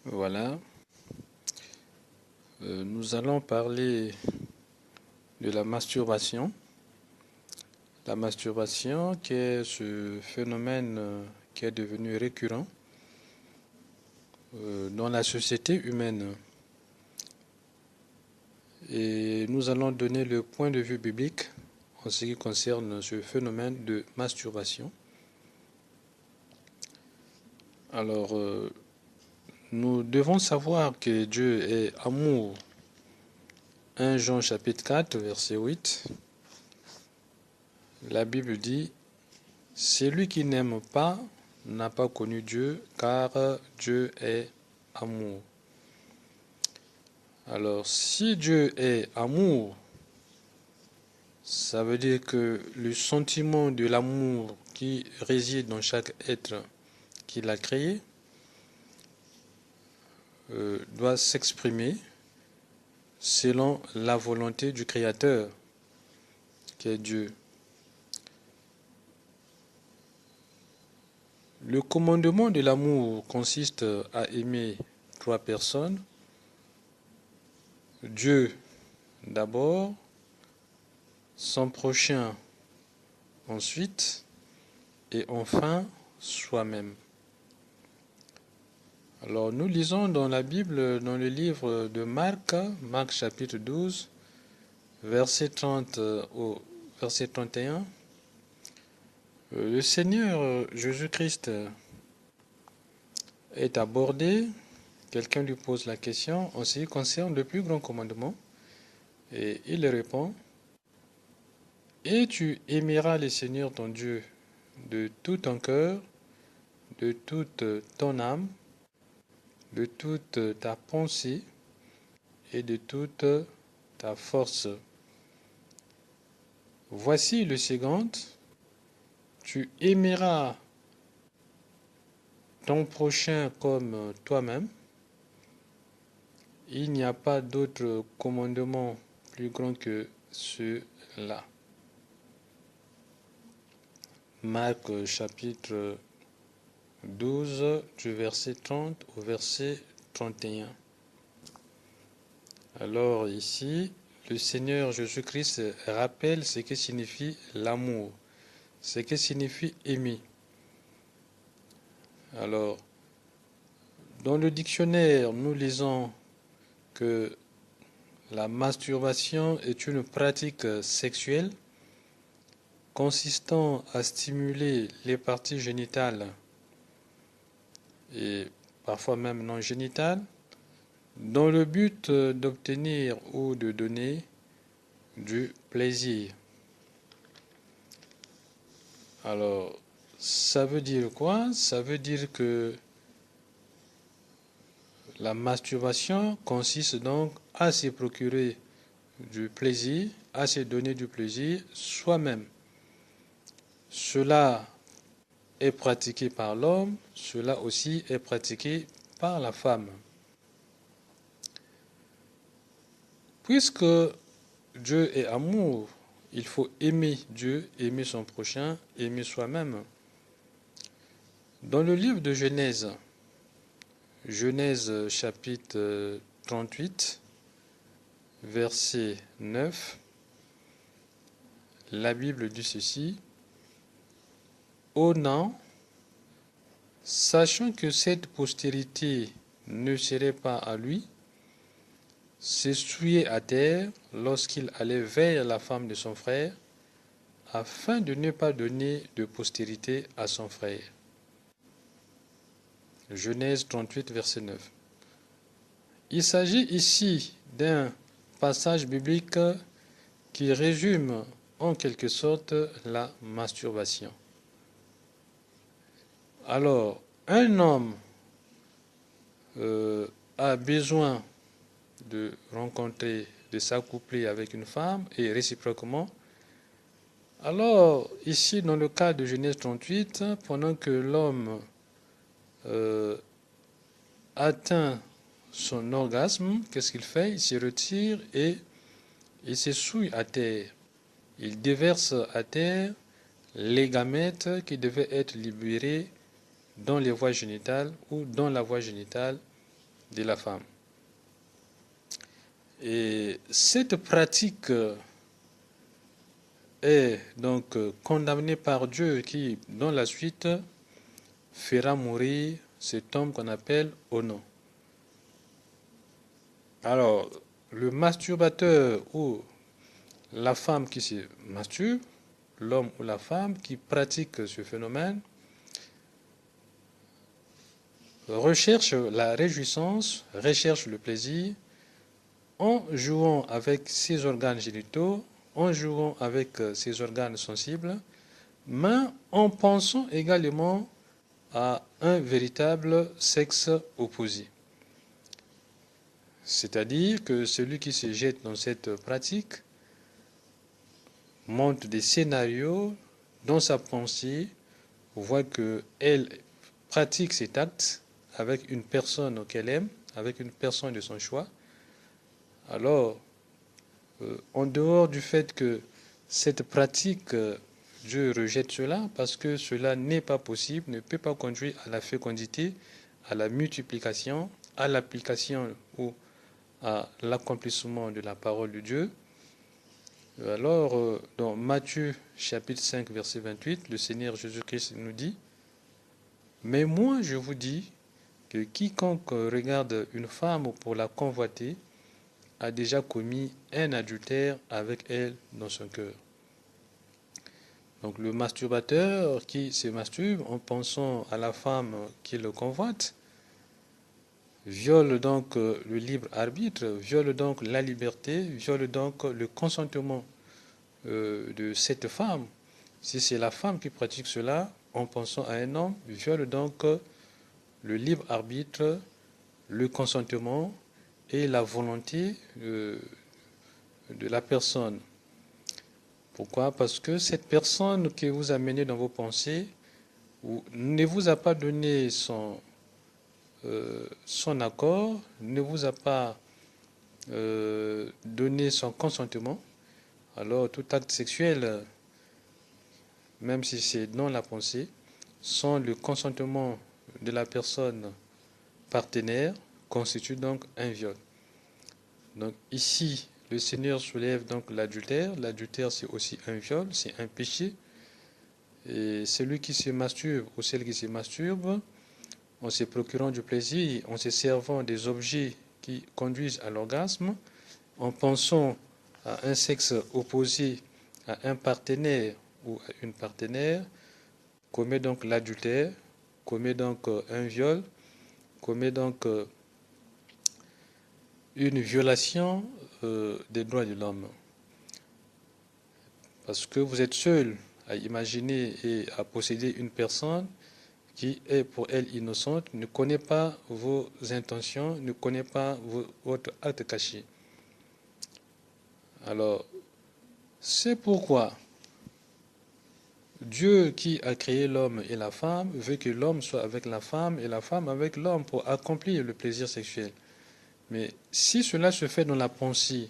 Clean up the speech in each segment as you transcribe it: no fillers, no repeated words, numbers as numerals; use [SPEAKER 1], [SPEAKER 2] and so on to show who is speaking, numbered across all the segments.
[SPEAKER 1] Voilà, nous allons parler de la masturbation. La masturbation qui est ce phénomène qui est devenu récurrent dans la société humaine. Et nous allons donner le point de vue biblique en ce qui concerne ce phénomène de masturbation. Alors, nous devons savoir que Dieu est amour. 1 Jean chapitre 4, verset 8. La Bible dit, celui qui n'aime pas n'a pas connu Dieu, car Dieu est amour. Alors, si Dieu est amour, ça veut dire que le sentiment de l'amour qui réside dans chaque être qu'il a créé doit s'exprimer selon la volonté du Créateur, qui est Dieu. Le commandement de l'amour consiste à aimer trois personnes. Dieu d'abord, son prochain ensuite, et enfin soi-même. Alors nous lisons dans la Bible, dans le livre de Marc, Marc chapitre 12, verset 30 au verset 31. Le Seigneur Jésus-Christ est abordé. Quelqu'un lui pose la question en ce qui concerne le plus grand commandement. Et il répond, et tu aimeras le Seigneur ton Dieu de tout ton cœur, de toute ton âme, de toute ta pensée et de toute ta force. Voici le second, tu aimeras ton prochain comme toi-même. Il n'y a pas d'autre commandement plus grand que ceux-là. Marc chapitre 12 du verset 30 au verset 31. Alors ici, le Seigneur Jésus-Christ rappelle ce que signifie l'amour, ce que signifie aimer. Alors, dans le dictionnaire, nous lisons que la masturbation est une pratique sexuelle consistant à stimuler les parties génitales et parfois même non génitales dans le but d'obtenir ou de donner du plaisir. Alors, ça veut dire quoi? Ça veut dire que la masturbation consiste donc à se procurer du plaisir, à se donner du plaisir soi-même. Cela est pratiqué par l'homme, cela aussi est pratiqué par la femme. Puisque Dieu est amour, il faut aimer Dieu, aimer son prochain, aimer soi-même. Dans le livre de Genèse, Genèse chapitre 38, verset 9, la Bible dit ceci, Onan, sachant que cette postérité ne serait pas à lui, s'essuyait à terre lorsqu'il allait vers la femme de son frère, afin de ne pas donner de postérité à son frère. Genèse 38, verset 9. Il s'agit ici d'un passage biblique qui résume en quelque sorte la masturbation. Alors, un homme a besoin de rencontrer, de s'accoupler avec une femme et réciproquement. Alors, ici, dans le cas de Genèse 38, pendant que l'homme atteint son orgasme, qu'est-ce qu'il fait? Il se retire et il s'essouille à terre. Il déverse à terre les gamètes qui devaient être libérés dans les voies génitales ou dans la voie génitale de la femme. Et cette pratique est donc condamnée par Dieu qui, dans la suite, fera mourir cet homme qu'on appelle Onan. Alors, le masturbateur ou la femme qui se masturbe, l'homme ou la femme qui pratique ce phénomène, recherche la réjouissance, recherche le plaisir en jouant avec ses organes génitaux, en jouant avec ses organes sensibles, mais en pensant également à un véritable sexe opposé. C'est-à-dire que celui qui se jette dans cette pratique monte des scénarios dans sa pensée, voit qu'elle pratique cet acte avec une personne qu'elle aime, avec une personne de son choix. Alors, en dehors du fait que cette pratique, Dieu rejette cela parce que cela n'est pas possible, ne peut pas conduire à la fécondité, à la multiplication, à l'application ou à l'accomplissement de la parole de Dieu. Alors, dans Matthieu chapitre 5, verset 28, le Seigneur Jésus-Christ nous dit, « Mais moi je vous dis que quiconque regarde une femme pour la convoiter a déjà commis un adultère avec elle dans son cœur. » Donc le masturbateur qui se masturbe en pensant à la femme qui le convoite viole donc le libre arbitre, viole donc la liberté, viole donc le consentement de cette femme. Si c'est la femme qui pratique cela en pensant à un homme, viole donc le libre arbitre, le consentement et la volonté de la personne. Pourquoi? Parce que cette personne que vous amenez dans vos pensées ne vous a pas donné son accord, ne vous a pas donné son consentement. Alors tout acte sexuel, même si c'est dans la pensée, sans le consentement de la personne partenaire, constitue donc un viol. Donc ici, le Seigneur soulève donc l'adultère. L'adultère, c'est aussi un viol, c'est un péché. Et celui qui se masturbe ou celle qui se masturbe, en se procurant du plaisir, en se servant des objets qui conduisent à l'orgasme, en pensant à un sexe opposé à un partenaire ou à une partenaire, commet donc l'adultère, commet donc un viol, commet donc une violation des droits de l'homme. Parce que vous êtes seul à imaginer et à posséder une personne qui est pour elle innocente, ne connaît pas vos intentions, ne connaît pas votre acte caché. Alors, c'est pourquoi Dieu qui a créé l'homme et la femme veut que l'homme soit avec la femme et la femme avec l'homme pour accomplir le plaisir sexuel. Mais si cela se fait dans la pensée,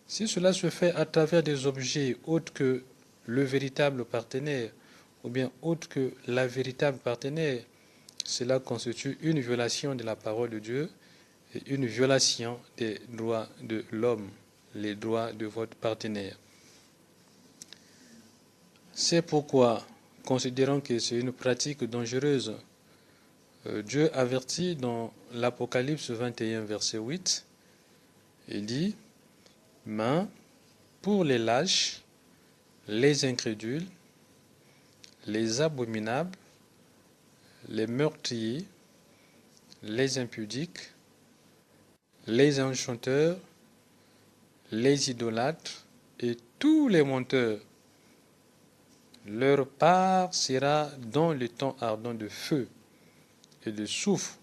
[SPEAKER 1] si cela se fait à travers des objets autres que le véritable partenaire, ou bien autre que la véritable partenaire, cela constitue une violation de la parole de Dieu et une violation des droits de l'homme, les droits de votre partenaire. C'est pourquoi, considérant que c'est une pratique dangereuse, Dieu avertit dans l'Apocalypse 21, verset 8, il dit, « Mais pour les lâches, les incrédules, les abominables, les meurtriers, les impudiques, les enchanteurs, les idolâtres et tous les menteurs, leur part sera dans le temps ardent de feu et de soufre,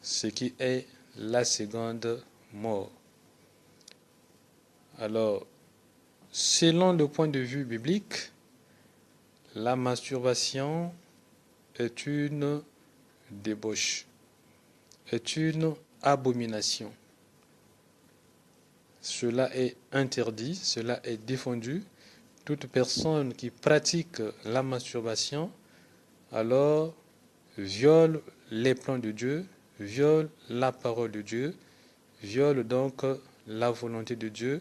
[SPEAKER 1] ce qui est la seconde mort. » Alors, selon le point de vue biblique, la masturbation est une débauche, est une abomination. Cela est interdit, cela est défendu. Toute personne qui pratique la masturbation, alors, viole les plans de Dieu, viole la parole de Dieu, viole donc la volonté de Dieu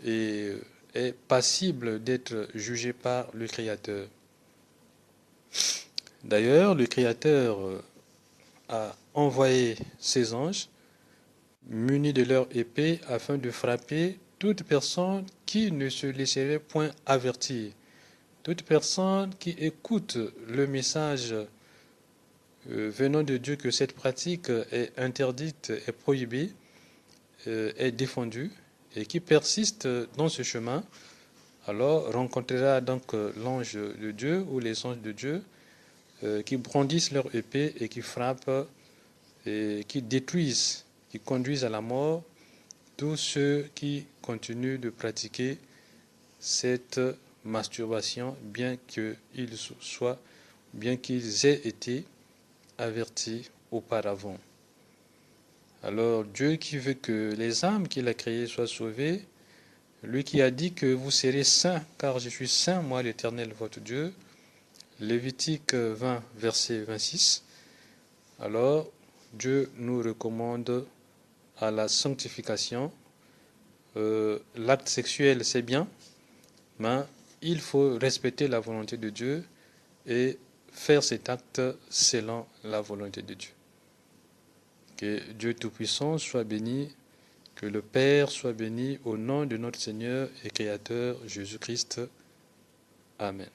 [SPEAKER 1] et est passible d'être jugé par le Créateur. D'ailleurs, le Créateur a envoyé ses anges munis de leur épée afin de frapper toute personne qui ne se laisserait point avertir, toute personne qui écoute le message venant de Dieu que cette pratique est interdite, est prohibée, est défendue et qui persiste dans ce chemin, alors rencontrera donc l'ange de Dieu ou les anges de Dieu qui brandissent leur épée et qui frappent et qui détruisent, qui conduisent à la mort tous ceux qui continuent de pratiquer cette masturbation, bien qu'ils aient été avertis auparavant. Alors Dieu qui veut que les âmes qu'il a créées soient sauvées, lui qui a dit que vous serez saints, car je suis saint, moi l'Éternel votre Dieu, Lévitique 20, verset 26, alors Dieu nous recommande à la sanctification. L'acte sexuel, c'est bien, mais il faut respecter la volonté de Dieu et faire cet acte selon la volonté de Dieu. Que Dieu Tout-Puissant soit béni, que le Père soit béni au nom de notre Seigneur et Créateur Jésus-Christ. Amen.